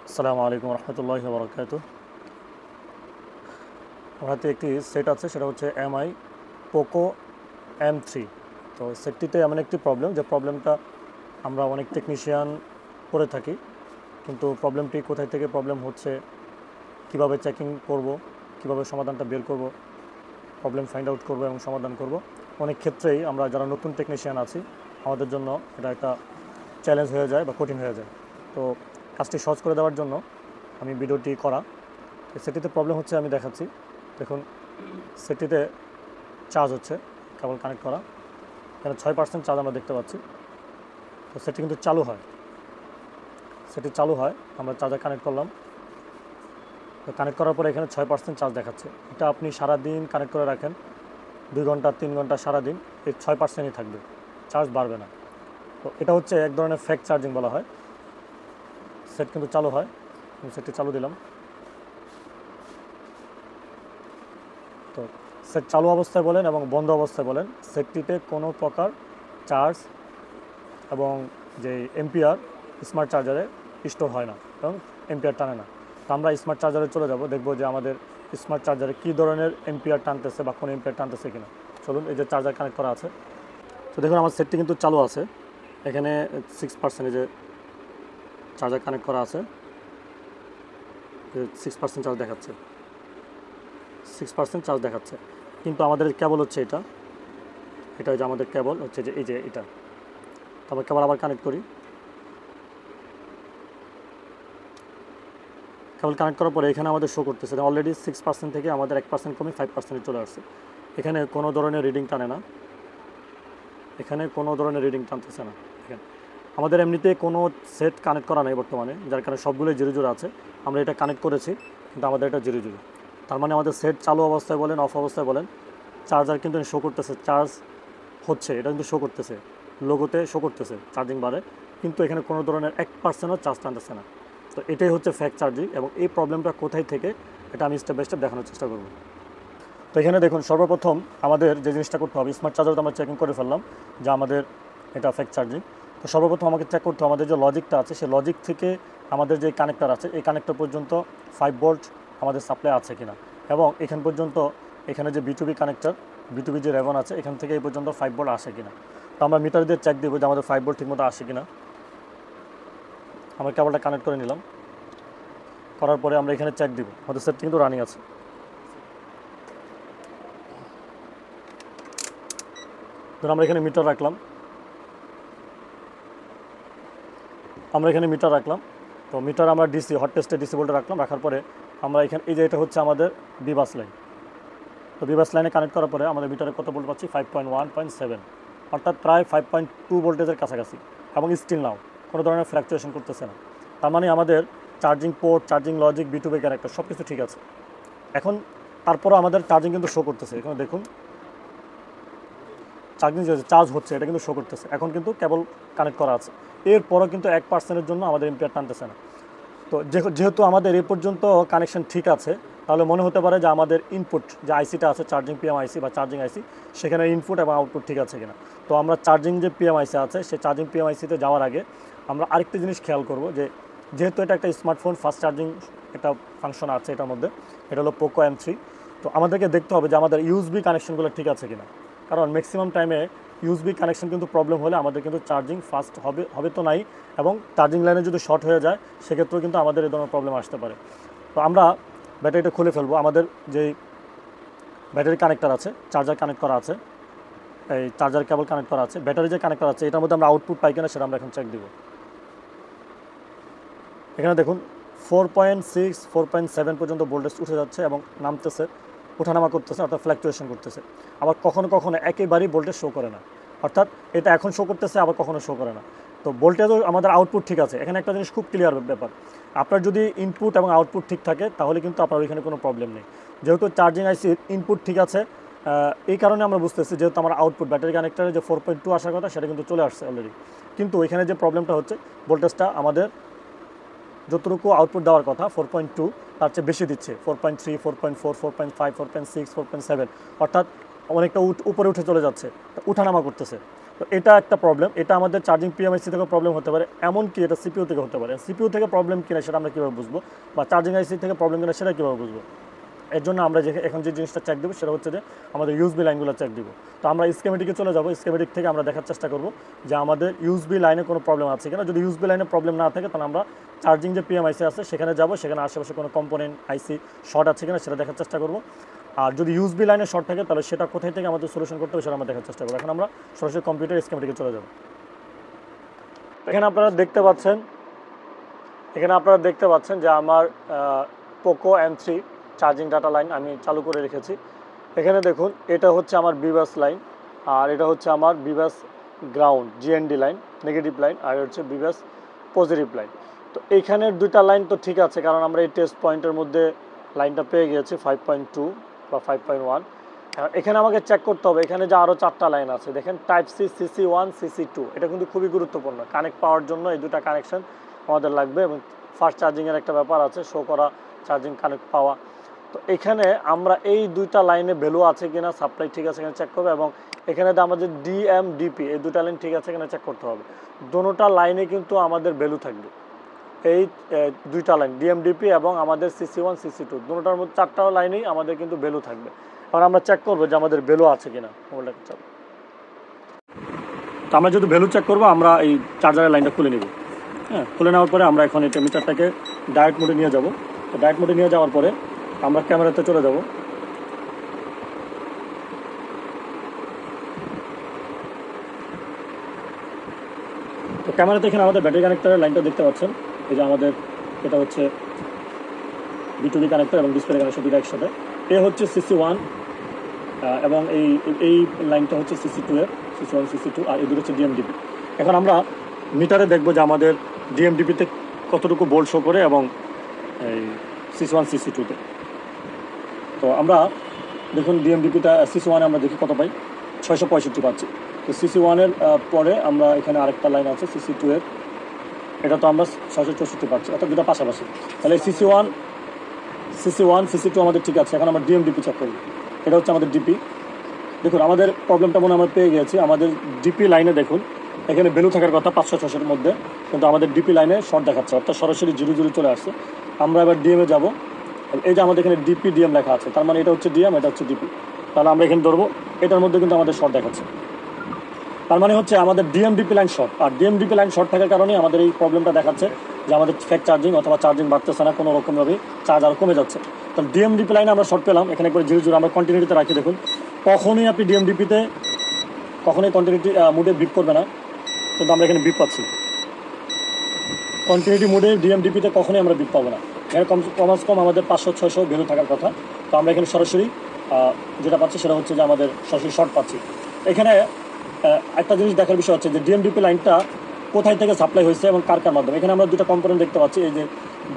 আসসালামু আলাইকুম রহমতুল্লাহি ওয়া বারাকাতুহু। আমার হাতে একটি সেট আছে, সেটা হচ্ছে এমআই পোকো M3। তো সেটটিতে এমন একটি প্রবলেম, যে প্রবলেমটা আমরা অনেক টেকনিশিয়ান করে থাকি, কিন্তু প্রবলেমটি কোথায় থেকে প্রবলেম হচ্ছে, কিভাবে চেকিং করব, কিভাবে সমাধানটা বের করব, প্রবলেম ফাইন্ড আউট করব এবং সমাধান করব, অনেক ক্ষেত্রেই আমরা যারা নতুন টেকনিশিয়ান আছি আমাদের জন্য এটা একটা চ্যালেঞ্জ হয়ে যায় বা কঠিন হয়ে যায়। তো কাজটি সহজ করে দেওয়ার জন্য আমি ভিডিওটি করা। সেটিতে প্রবলেম হচ্ছে, আমি দেখাচ্ছি। দেখুন, সেটিতে চার্জ হচ্ছে, কেবল কানেক্ট করা, এখানে 6% চার্জ আমরা দেখতে পাচ্ছি। তো সেটি কিন্তু চালু হয়, সেটি চালু হয়, আমরা চার্জার কানেক্ট করলাম। তো কানেক্ট করার পরে এখানে 6% চার্জ দেখাচ্ছে। এটা আপনি সারাদিন কানেক্ট করে রাখেন, 2 ঘন্টা 3 ঘন্টা সারাদিন এই 6%ই থাকবে, চার্জ বাড়বে না। তো এটা হচ্ছে এক ধরনের ফেক চার্জিং বলা হয়। সেট কিন্তু চালু হয়, আমি সেটটি চালু দিলাম। তো সেট চালু অবস্থায় বলেন এবং বন্ধ অবস্থায় বলেন, সেটটিতে কোনো প্রকার চার্জ এবং যে এম্পিয়ার স্মার্ট চার্জারে স্টোর হয় না এবং এম্পিয়ার টানে না। তো আমরা স্মার্ট চার্জারে চলে যাব, দেখব যে আমাদের স্মার্ট চার্জারে কী ধরনের এম্পিয়ার টানতেছে বা কোনো এম্পিয়ার টানতেছে কিনা। চলুন, এই যে চার্জার কানেক্ট করা আছে। তো দেখুন, আমার সেটটি কিন্তু চালু আছে, এখানে 6% যে চার্জার কানেক্ট করা আছে, 6% চার্জ দেখাচ্ছে, 6% চার্জ দেখাচ্ছে। কিন্তু আমাদের কেবল হচ্ছে এটা, এটা যে আমাদের কেবল হচ্ছে যে এই যে এটা। তো আমরা কেবল আবার কানেক্ট করি, কেবল কানেক্ট করার পরে এখানে আমাদের শো করতেছে অলরেডি 6% থেকে আমাদের 1% কমে 5% চলে আসছে। এখানে কোনো ধরনের রিডিং টানে না, এখানে কোনো ধরনের রিডিং টানতেছে না। দেখেন, আমাদের এমনিতে কোনো সেট কানেক্ট করা নেই বর্তমানে, যার কারণে সবগুলোই জিরো জিরো আছে। আমরা এটা কানেক্ট করেছি, কিন্তু আমাদের এটা জিরো জিরো। তার মানে আমাদের সেট চালু অবস্থায় বলেন, অফ অবস্থায় বলেন, চার্জার কিন্তু শো করতেছে, চার্জ হচ্ছে, এটা কিন্তু শো করতেছে, লোগোতে শো করতেছে চার্জিং বারে, কিন্তু এখানে কোনো ধরনের 1%ও চার্জ টানতেছে না। তো এটাই হচ্ছে ফ্যাক চার্জিং, এবং এই প্রবলেমটা কোথায় থেকে এটা আমি স্টেপ বাই স্টেপ দেখানোর চেষ্টা করব। তো এখানে দেখুন, সর্বপ্রথম আমাদের যে জিনিসটা করতে হবে, স্মার্ট চার্জার তো আমরা চেকিং করে ফেললাম যে আমাদের এটা ফ্যাক চার্জিং। তো সর্বপ্রথম আমাকে চেক করতে হবে আমাদের যে লজিকটা আছে, সেই লজিক থেকে আমাদের যে কানেক্টর আছে, এই কানেক্টর পর্যন্ত 5 ভোল্ট আমাদের সাপ্লাই আছে কিনা, এবং এখান পর্যন্ত এখানে যে B2B কানেক্টর, B2B যে রেভন আছে, এখান থেকে এই পর্যন্ত 5 ভোল্ট আসে কিনা। তো আমরা মিটার দিয়ে চেক দেবো যে আমাদের 5 ভোল্ট ঠিকমতো আসে কিনা। আমরা কেবলটা কানেক্ট করে নিলাম, করার পরে আমরা এখানে চেক দিব, আমাদের সেট কিন্তু রানিং আছে। ধরুন আমরা এখানে মিটার রাখলাম, তো মিটার আমরা ডিসি হট টেস্টে ডিসি ভোল্টে রাখলাম। রাখার পরে আমরা এখানে এই যে এটা হচ্ছে আমাদের বিবাস লাইন। তো বিবাস লাইনে কানেক্ট করার পরে আমাদের মিটারে কত ভোল্ট পাচ্ছি, 5.1.7, অর্থাৎ প্রায় 5.2 ভোল্টেজের কাছাকাছি, এবং স্টিল নাও কোনো ধরনের ফ্ল্যাকচুয়েশন করতেছে না। তার মানে আমাদের charging port, charging logic, B2B connector সব কিছু ঠিক আছে। এখন তারপরও আমাদের চার্জিং কিন্তু শো করতেছে, এখানে দেখুন চার্জিং চার্জ হচ্ছে, এটা কিন্তু শো করতেছে। এখন কিন্তু কেবল কানেক্ট করা আছে, এরপরও কিন্তু 1%-এর জন্য আমাদের এম্পিয়ার টানতেছে না। তো যেহেতু আমাদের এই পর্যন্ত কানেকশন ঠিক আছে, তাহলে মনে হতে পারে যে আমাদের ইনপুট যে আইসিটা আছে, চার্জিং পিএম আইসি বা চার্জিং আইসি, সেখানে ইনপুট এবং আউটপুট ঠিক আছে কিনা। তো আমরা চার্জিং যে পিএম আইসি আছে, সেই চার্জিং পিএম আইসিতে যাওয়ার আগে আমরা আরেকটা জিনিস খেয়াল করব, যে যেহেতু এটা একটা স্মার্টফোন ফাস্ট চার্জিং একটা ফাংশন আছে এটার মধ্যে, এটা হলো পোকো M3। তো আমাদেরকে দেখতে হবে যে আমাদের ইউএসবি কানেকশনগুলো ঠিক আছে কিনা, কারণ ম্যাক্সিমাম টাইমে ইউএসবি কানেকশন কিন্তু প্রবলেম হলে আমাদের কিন্তু চার্জিং ফাস্ট হবে হবে তো নাই, এবং চার্জিং লাইনে যদি শর্ট হয়ে যায় সেক্ষেত্রেও কিন্তু আমাদের এই ধরনের প্রবলেম আসতে পারে। তো আমরা ব্যাটারিটা খুলে ফেলবো, আমাদের যেই ব্যাটারি কানেক্টর আছে, চার্জার কানেক্ট করা আছে, এই চার্জার কেবল কানেক্ট করা আছে, ব্যাটারি যে কানেক্ট করা আছে, এটার মধ্যে আমরা আউটপুট পাই কিনা সেটা আমরা এখন চেক দিব। এখানে দেখুন 4.6 4.7 পর্যন্ত ভোল্টেজ উঠে যাচ্ছে এবং নামতেছে, ওঠানামা করতেছে, অর্থাৎ ফ্ল্যাকচুয়েশন করতেছে। আবার কখনো কখনো একেবারেই ভোল্টেজ শো করে না, অর্থাৎ এটা এখন শো করতেছে আবার কখনো শো করে না। তো ভোল্টেজও আমাদের আউটপুট ঠিক আছে। এখানে একটা জিনিস খুব ক্লিয়ার ব্যাপার, আপনার যদি ইনপুট এবং আউটপুট ঠিক থাকে তাহলে কিন্তু আপনার ওইখানে কোনো প্রবলেম নেই। যেহেতু চার্জিং আইসির ইনপুট ঠিক আছে, এই কারণে আমরা বুঝতেছি যেহেতু আমার আউটপুট ব্যাটারি কানেক্টারে যে 4.2 আসার কথা সেটা কিন্তু চলে আসছে অলরেডি। কিন্তু ওইখানে যে প্রবলেমটা হচ্ছে, ভোল্টেজটা আমাদের যতটুকু আউটপুট দেওয়ার কথা 4.2, তার চেয়ে বেশি দিচ্ছে, 4.3 4.4 4.5 4.6 4.7, অর্থাৎ অনেকটা উপরে উঠে চলে যাচ্ছে, উঠানামা করতেছে। তো এটা একটা প্রবলেম, এটা আমাদের চার্জিং পিএমআইসি থেকে প্রবলেম হতে পারে, এমনকি এটা সিপিইউ থেকে হতে পারে। সিপিইউ থেকে প্রবলেম কিনা সেটা আমরা কীভাবে বুঝবো, বা চার্জিং আইসি থেকে প্রবলেম কিনা সেটা কীভাবে বুঝবো? এর জন্য আমরা এখন যে জিনিসটা চেক দেবো সেটা হচ্ছে যে আমাদের ইউএসবি লাইনগুলো চেক দিব। তো আমরা স্কেমেটিকে চলে যাবো, স্কেমেটিক থেকে আমরা দেখার চেষ্টা করব যে আমাদের ইউএসবি লাইনে কোনো প্রবলেম আছে কিনা। যদি ইউএসবি লাইনে প্রবলেম না থাকে তাহলে আমরা চার্জিং যে পিএমআইসি আছে সেখানে যাব, সেখানে আশেপাশে কোনো কম্পোনেন্ট আইসি শর্ট আছে কিনা সেটা দেখার চেষ্টা করব। আর যদি ইউএসবি লাইনে শর্ট থাকে তাহলে সেটা কোথায় থেকে আমাদের সলিউশন করতে হবে সেটা আমরা দেখার চেষ্টা করবো। এখন আমরা সরাসরি কম্পিউটার স্কেমেটিকে চলে যাব। এখানে আপনারা দেখতে পাচ্ছেন যে আমার Poco M3 charging data line আমি চালু করে রেখেছি। এখানে দেখুন, এটা হচ্ছে আমার বিবাস লাইন, আর এটা হচ্ছে আমার V bus ground GND line negative line, আর হচ্ছে বিবাস পজিটিভ লাইন। তো এইখানের দুইটা লাইন তো ঠিক আছে, কারণ আমরা এই টেস্ট পয়েন্টের মধ্যে লাইনটা পেয়ে গিয়েছি 5.2 বা 5.1। এখানে আমাকে চেক করতে হবে এখানে যে আরও 4টা লাইন আছে, দেখেন টাইপ সি, CC1, CC2। এটা কিন্তু খুবই গুরুত্বপূর্ণ, কানেক্ট পাওয়ার জন্য এই দুটা কানেকশন আমাদের লাগবে। এবং ফাস্ট চার্জিংয়ের একটা ব্যাপার আছে, শো করা চার্জিং কানেক্ট পাওয়া। তো এখানে আমরা এই দুইটা লাইনে ভ্যালু আছে কিনা, সাপ্লাই ঠিক আছে কিনা চেক করবে, এবং এখানে আমাদের ডিএমডিপি এই দুটা লাইন ঠিক আছে কিনা চেক করতে হবে। দোনোটা লাইনে কিন্তু আমাদের ভ্যালু থাকবে, এই দুইটা লাইন ডিএমডিপি এবং আমাদের CC1, CC2 দুটোটার মধ্যে 4টা লাইনেই আমাদের কিন্তু ভ্যালু থাকবে। কারণ আমরা চেক করবো যে আমাদের ভ্যালু আছে কিনা মোবাইলটা চালু। তো আমরা যদি ভ্যালু চেক করবো, আমরা এই চার্জারের লাইনটা খুলে নিব। হ্যাঁ, খুলে নেওয়ার পরে আমরা এখন এই টেম্পারেচারটাকে ডায়েট মোডে নিয়ে যাব। তো ডায়েট মোডে নিয়ে যাওয়ার পরে আমরা ক্যামেরাতে চলে যাব। তো ক্যামেরাতে এখানে আমাদের ব্যাটারি কানেক্টরের লাইনটা দেখতে পাচ্ছেন। এই যে আমাদের এটা হচ্ছে B2B কানেক্টর এবং ডিসপ্লে কানেকশন দুটো একসাথে। এ হচ্ছে CC1 এবং এই লাইনটা হচ্ছে CC2 এর, CC1 CC2, আর এই দুটো হচ্ছে ডিএমডিপি। এখন আমরা মিটারে দেখবো যে আমাদের ডিএমডিপিতে কতটুকু ভোল্ট শো করে এবং এই CC1 CC2-তে। তো আমরা দেখুন ডিএমডিপিটা CC1-এ আমরা দেখি কত পাই, 665 পাচ্ছি। তো CC1-এর পরে আমরা এখানে আরেকটা লাইন আছে CC2-এর, এটা তো আমরা 664 পাচ্ছি, অর্থাৎ দুটো পাশাপাশি। তাহলে CC1 CC2 আমাদের ঠিক আছে। এখন আমরা ডিএমডিপি চেক করব। এটা হচ্ছে আমাদের ডিপি। দেখুন আমাদের প্রবলেমটা মনে আমরা পেয়ে গেছি। আমাদের ডিপি লাইনে দেখুন এখানে ভ্যালু থাকার কথা 500-600-এর মধ্যে, কিন্তু আমাদের ডিপি লাইনে শর্ট দেখাচ্ছে, অর্থাৎ সরাসরি 0 চলে আসছে। আমরা এবার ডিএমে যাব। এই যে আমাদের এখানে ডিএম লেখা আছে, তার মানে এটা হচ্ছে ডিএম, এটা হচ্ছে ডিপি। তাহলে আমরা এখানে ধরবো, এটার মধ্যে কিন্তু আমাদের শর্ট দেখাচ্ছে, তার মানে হচ্ছে আমাদের ডিএমডিপি লাইন শর্ট। আর ডিএমডিপি লাইন শর্ট থাকার কারণে আমাদের এই প্রবলেমটা দেখাচ্ছে যে আমাদের ফেক চার্জিং অথবা চার্জিং বাড়তেছে না, কোনো রকমভাবে চার্জ আর কমে যাচ্ছে। তো ডিএমডিপি লাইনে আমরা শর্ট পেলাম, এখানে একবার 0 আমরা কন্টিনিউটিতে রাখি। দেখুন কখনোই আপনি ডিএমডিপিতে কখনোই কন্টিনিউটি মুডে বিপ করবে না, কিন্তু আমরা এখানে বিপ পাচ্ছি। কন্টিনিউটি মুডে ডিএমডিপিতে কখনোই আমরা বিপ পাবো না। এখানে কম আমাদের 500-600 ভ্যালু থাকার কথা। তো আমরা এখানে সরাসরি যেটা পাচ্ছি সেটা হচ্ছে যে আমাদের সরাসরি শর্ট পাচ্ছি। এখানে একটা জিনিস দেখার বিষয় হচ্ছে যে ডিএমডিপি লাইনটা কোথায় থেকে সাপ্লাই হয়েছে এবং কার মাধ্যমে। এখানে আমরা দুটো কম্পোনেন্ট দেখতে পাচ্ছি, এই যে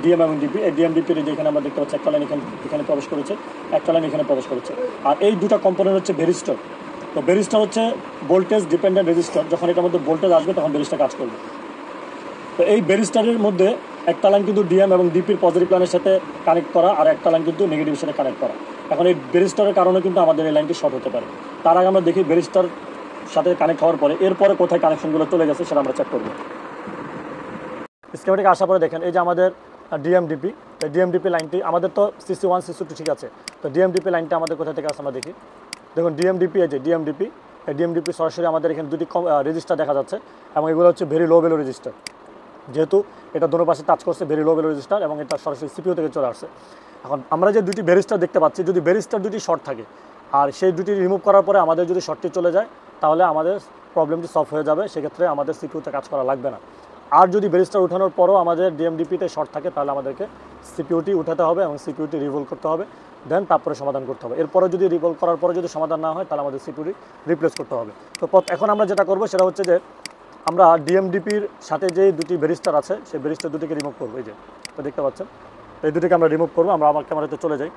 ডিএম এবং ডিপি। এই ডিএমডিপির যে এখানে আমরা দেখতে পাচ্ছি একটা লাইন এখানে প্রবেশ করেছে, একটা লাইন এখানে প্রবেশ করেছে। আর এই দুটো কম্পোনেন্ট হচ্ছে ভেরিস্টর। তো ভেরিস্টর হচ্ছে ভোল্টেজ ডিপেন্ডেন্ট রেজিস্টর। যখন এটার মধ্যে ভোল্টেজ আসবে তখন ভেরিস্টর কাজ করবে। তো এই ভেরিস্টারের মধ্যে একটা লাইন কিন্তু ডিএম এবং ডিপির পজিটিভ লাইনের সাথে কানেক্ট করা, আর একটা লাইন কিন্তু নেগেটিভের সাথে কানেক্ট করা। এখন এই ভেরিস্টারের কারণে কিন্তু আমাদের এই লাইনটি শর্ট হতে পারে। তার আগে আমরা দেখি ভেরিস্টার সাথে কানেক্ট হওয়ার পরে এরপরে কোথায় কানেকশনগুলো চলে গেছে সেটা আমরা চেক করবো। স্কিমেটিক আসার পরে দেখেন এই যে আমাদের ডিএমডিপি, এই ডিএমডিপি লাইনটি আমাদের তো CC1 CC2 ঠিক আছে। তো ডিএমডিপি লাইনটা আমাদের কোথা থেকে আসে আমরা দেখি। দেখুন ডিএমডিপি, এই যে ডিএমডিপি, এই ডিএমডিপি সরাসরি আমাদের এখানে দুটি রেজিস্টার দেখা যাচ্ছে, এবং এগুলো হচ্ছে ভেরি লো ভ্যালু রেজিস্টার। যেহেতু এটা দুটো পাশে টাচ করছে, ভেরি লো ভ্যালু রেজিস্টার, এবং এটা সরাসরি সিপিইউ থেকে চলে আসছে। এখন আমরা যে দুটি ভেরিস্টার দেখতে পাচ্ছি, যদি ভেরিস্টার দুটি শর্ট থাকে আর সেই দুটি রিমুভ করার পরে আমাদের যদি শর্টটি চলে যায় তাহলে আমাদের প্রবলেমটি সলভ হয়ে যাবে, সেক্ষেত্রে আমাদের সিপিইউতে কাজ করা লাগবে না। আর যদি ভেরিস্টার উঠানোর পরও আমাদের ডিএমডিপিতে শর্ট থাকে তাহলে আমাদেরকে সিপিইউটি উঠাতে হবে এবং সিপিইউটি রিভলভ করতে হবে, দেন তারপরে সমাধান করতে হবে। এরপরে যদি রিভলভ করার পরে যদি সমাধান না হয় তাহলে আমাদের সিপিইউটি রিপ্লেস করতে হবে। তো এখন আমরা যেটা করবো সেটা হচ্ছে যে আমরা ডিএমডিপির সাথে যে দুটি ভেরিস্টার আছে সেই ভেরিস্টার দুটিকে রিমুভ করবো। এই যে তো দেখতে পাচ্ছেন, এই দুটিকে আমরা রিমুভ করবো। আমরা আমার ক্যামেরাতে চলে যাই।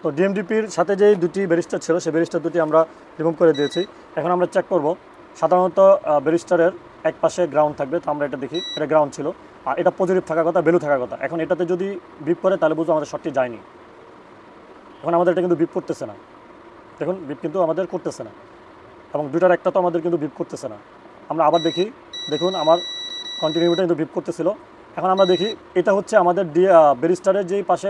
তো ডিএমডিপির সাথে যে দুটি ব্যারিস্টার ছিল সেই ব্যারিস্টার দুটি আমরা রিমুভ করে দিয়েছি। এখন আমরা চেক করব সাধারণত ব্যারিস্টারের এক পাশে গ্রাউন্ড থাকবে, তো আমরা এটা দেখি এটা গ্রাউন্ড ছিল, আর এটা পজিটিভ থাকার কথা, ভ্যালু থাকার কথা। এখন এটাতে যদি বিপ করে তাহলে বুঝবো আমাদের শর্টটি যায়নি। এখন আমাদের এটা কিন্তু বিপ করতেছে না, দেখুন বিপ কিন্তু আমাদের করতেছে না, এবং দুটার একটা তো আমাদের কিন্তু বিপ করতেছে না। আমরা আবার দেখি, দেখুন আমার কন্টিনিউটা কিন্তু বিপ করতেছিল। এখন আমরা দেখি এটা হচ্ছে আমাদের ব্যারিস্টারের যেই পাশে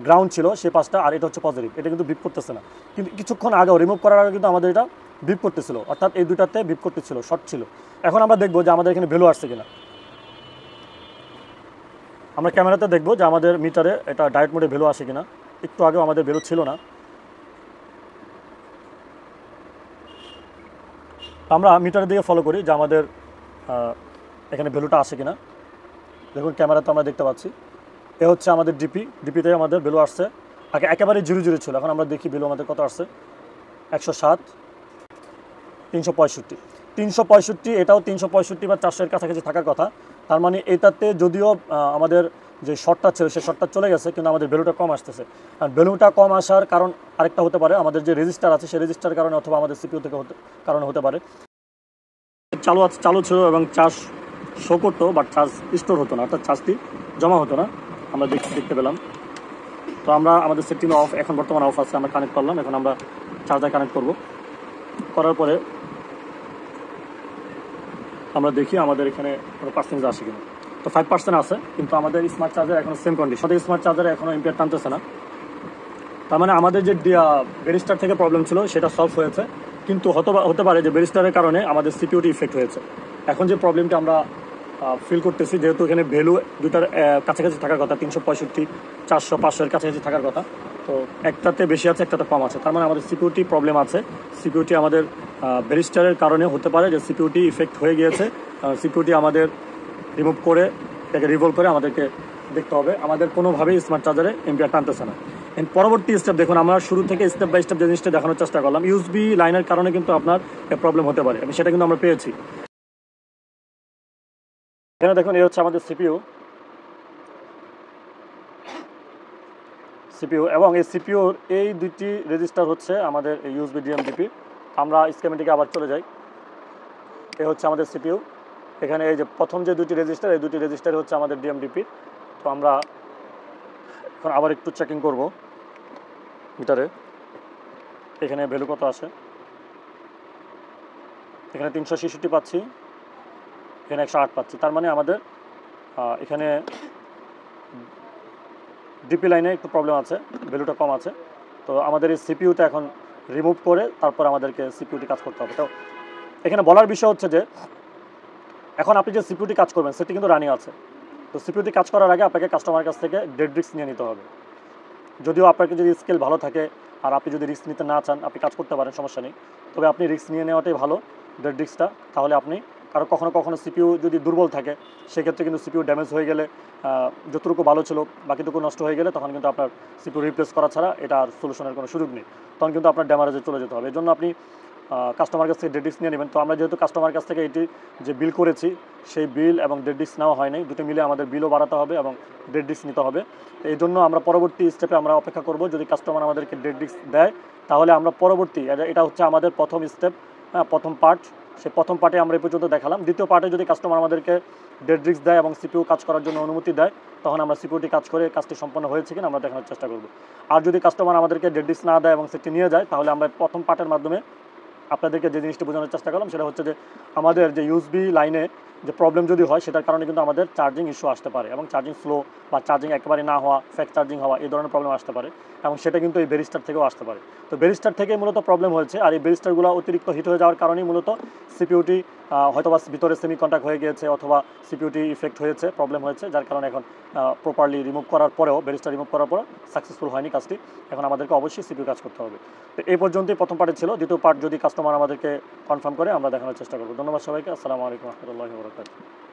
গ্রাউন্ড ছিল সেই পাশটা, আর এটা হচ্ছে পজিটিভ, এটা কিন্তু বিপ করতেছে না। কিন্তু কিছুক্ষণ আগেও রিমুভ করার আগে কিন্তু আমাদের এটা বিপ করতেছিল, অর্থাৎ এই দুটাতে বিপ করতেছিল, শর্ট ছিল। এখন আমরা দেখবো যে আমাদের এখানে ভ্যালু আসছে কিনা। আমরা ক্যামেরাতে দেখবো যে আমাদের মিটারে এটা ডায়েট মোডে ভ্যালু আসে কিনা। একটু আগেও আমাদের ভ্যালু ছিল না। আমরা মিটারের দিকে ফলো করি যে আমাদের এখানে ভ্যালুটা আসে কিনা। দেখুন ক্যামেরাতে আমরা দেখতে পাচ্ছি এ হচ্ছে আমাদের ডিপিতে আমাদের ভ্যালু আসছে। আগে একেবারে 0 ছিল, এখন আমরা দেখি ভ্যালু আমাদের কত আসছে, 107, 365, 365, এটাও 365 বা 400-এর কাছাকাছি থাকার কথা। তার মানে এটাতে যদিও আমাদের যে শর্টটা ছিল সেই শর্টটা চলে গেছে, কিন্তু আমাদের ভ্যালুটা কম আসতেছে। আর ভ্যালুটা কম আসার কারণ আরেকটা হতে পারে, আমাদের যে রেজিস্টার আছে সেই রেজিস্টারের কারণে, অথবা আমাদের সিপিইউ থেকে কারণে হতে পারে। চালু ছিল এবং চার্জ শো করতো, বাট চার্জ স্টোর হতো না, অর্থাৎ চার্জটি জমা হতো না, আমরা দেখতে পেলাম। তো আমরা আমাদের সেটিং অফ, এখন বর্তমানে অফ আছে, আমরা কানেক্ট করলাম। এখন আমরা চার্জার কানেক্ট করব, করার পরে আমরা দেখি আমাদের এখানে কোনো পার্সেন্টেজ আসে কিনা। তো 5% আছে, কিন্তু আমাদের স্মার্ট চার্জার এখনো সেম কন্ডিশন, আমাদের স্মার্ট চার্জারে এখনো এম্পিয়ার টানতেছে না। তার মানে আমাদের যে ব্যারিস্টার থেকে প্রবলেম ছিল সেটা সলভ হয়েছে, কিন্তু হতে পারে যে ব্যারিস্টারের কারণে আমাদের সিপিইউটি ইফেক্ট হয়েছে। এখন যে প্রবলেমটা আমরা ফিল করতেছি, যেহেতু এখানে ভ্যালু দুটার কাছাকাছি থাকার কথা, 365, 400, 500-এর কাছাকাছি থাকার কথা, তো একটাতে বেশি আছে একটাতে কম আছে। তার মানে আমাদের সিকিউরিটি প্রবলেম আছে। সিকিউরিটি আমাদের ব্যারিস্টারের কারণে হতে পারে যে সিকিউরিটি ইফেক্ট হয়ে গিয়েছে। সিকিউরিটি আমাদের রিমুভ করে, এটাকে রিভলভ করে আমাদেরকে দেখতে হবে। আমাদের কোনোভাবেই স্মার্ট চার্জারে এম্পিয়ার টানতেছে না। পরবর্তী স্টেপ দেখুন, আমরা শুরু থেকে স্টেপ বাই স্টেপ যে জিনিসটা দেখানোর চেষ্টা করলাম, ইউএসবি লাইনের কারণে কিন্তু আপনার প্রবলেম হতে পারে, এবং সেটা কিন্তু আমরা পেয়েছি। এখানে দেখুন এই হচ্ছে আমাদের সিপিইউ, এবং এই সিপিইউর এই দুইটি রেজিস্টার হচ্ছে আমাদের ইউএসবি ডিএমডিপি। আমরা স্কিমেটিকে আবার চলে যাই। এই হচ্ছে আমাদের সিপিইউ। এখানে এই যে প্রথম যে দুটি রেজিস্টার, এই দুটি রেজিস্টার হচ্ছে আমাদের ডিএমডিপি। তো আমরা এখন আবার একটু চেকিং করব মিটারে, এখানে ভ্যালু কত আসে। এখানে 366 পাচ্ছি, এখানে 108 পাচ্ছি। তার মানে আমাদের এখানে ডিপি লাইনে একটু প্রবলেম আছে, ভ্যালুটা কম আছে। তো আমাদের এই সিপিইউটা এখন রিমুভ করে তারপর আমাদেরকে সিপিইউটি কাজ করতে হবে। তো এখানে বলার বিষয় হচ্ছে যে এখন আপনি যে সিপিইউটি কাজ করবেন সেটি কিন্তু রানিং আছে। তো সিপিইউটি কাজ করার আগে আপনাকে কাস্টমারের কাছ থেকে ডেড রিস্ক নিয়ে নিতে হবে। যদিও আপনাকে যদি স্কেল ভালো থাকে আর আপনি যদি রিস্ক নিতে না চান, আপনি কাজ করতে পারেন, সমস্যা নেই। তবে আপনি রিস্ক নিয়ে নেওয়াটাই ভালো, ডেড রিস্কটা। তাহলে আপনি কখনো সিপিইউ যদি দুর্বল থাকে, সেক্ষেত্রে কিন্তু সিপিইউ ড্যামেজ হয়ে গেলে, যতটুকু ভালো ছিল বাকিটুকু নষ্ট হয়ে গেলে, তখন কিন্তু আপনার সিপিইউ রিপ্লেস করা ছাড়া এটা আর সলিউশনের কোনো সুযোগ নেই, তখন কিন্তু আপনার ড্যামারেজে চলে যেতে হবে। এই জন্য আপনি কাস্টমার কাছ থেকে ডেড রিস্ক নিয়ে নেবেন। তো আমরা যেহেতু কাস্টমার কাছ থেকে এটি যে বিল করেছি, সেই বিল এবং ডেড রিস্ক নেওয়া হয়নি, দুটো মিলে আমাদের বিলও বাড়াতে হবে এবং ডেড রিস্ক নিতে হবে। এই জন্য আমরা পরবর্তী স্টেপে আমরা অপেক্ষা করব, যদি কাস্টমার আমাদেরকে ডেড রিস্ক দেয় তাহলে আমরা পরবর্তী, এটা হচ্ছে আমাদের প্রথম স্টেপ, প্রথম পার্ট। সেই প্রথম পার্টে আমরা এই পর্যন্ত দেখালাম। দ্বিতীয় পার্টে যদি কাস্টমার আমাদেরকে ডেড রিস্ক দেয় এবং সিপিইউ কাজ করার জন্য অনুমতি দেয়, তখন আমরা সিপিইউটি কাজ করে কাজটি সম্পন্ন হয়েছে কিনা আমরা দেখানোর চেষ্টা করব। আর যদি কাস্টমার আমাদেরকে ডেড রিস্ক না দেয় এবং সেটি নিয়ে যায়, তাহলে আমরা প্রথম পার্টের মাধ্যমে আপনাদেরকে যে জিনিসটা বোঝানোর চেষ্টা করলাম সেটা হচ্ছে যে আমাদের যে ইউএসবি লাইনে যে প্রবলেম যদি হয়, সেটার কারণে কিন্তু আমাদের চার্জিং ইস্যু আসতে পারে, এবং চার্জিং স্লো বা চার্জিং একেবারে না হওয়া, ফেক চার্জিং হওয়া, এই ধরনের প্রবলেম আসতে পারে, এবং সেটা কিন্তু এই ব্যারিস্টার থেকেও আসতে পারে। তো ব্যারিস্টার থেকে মূলত প্রবলেম হয়েছে, আর এই ব্যারিস্টারগুলো অতিরিক্ত হিট হয়ে যাওয়ার কারণেই মূলত সিপিইউটি হয়তোবা ভিতরে সেমি কন্ট্যাক্ট হয়ে গিয়েছে, অথবা সিপিইউটি ইফেক্ট হয়েছে, প্রবলেম হয়েছে, যার কারণে এখন প্রপারলি রিমুভ করার পরেও, ব্যারিস্টার রিমুভ করার পরেও সাকসেসফুল হয়নি কাজটি। এখন আমাদেরকে অবশ্যই সিপিইউ কাজ করতে হবে। তো এই পর্যন্তই প্রথম পার্টে ছিল। দ্বিতীয় পার্ট যদি কাস্টমার আমাদেরকে কনফার্ম করে আমরা দেখানোর চেষ্টা করব। ধন্যবাদ সবাইকে। আসসালামু আলাইকুম ওয়া রাহমাতুল্লাহি ওয়া বারাকাতুহু।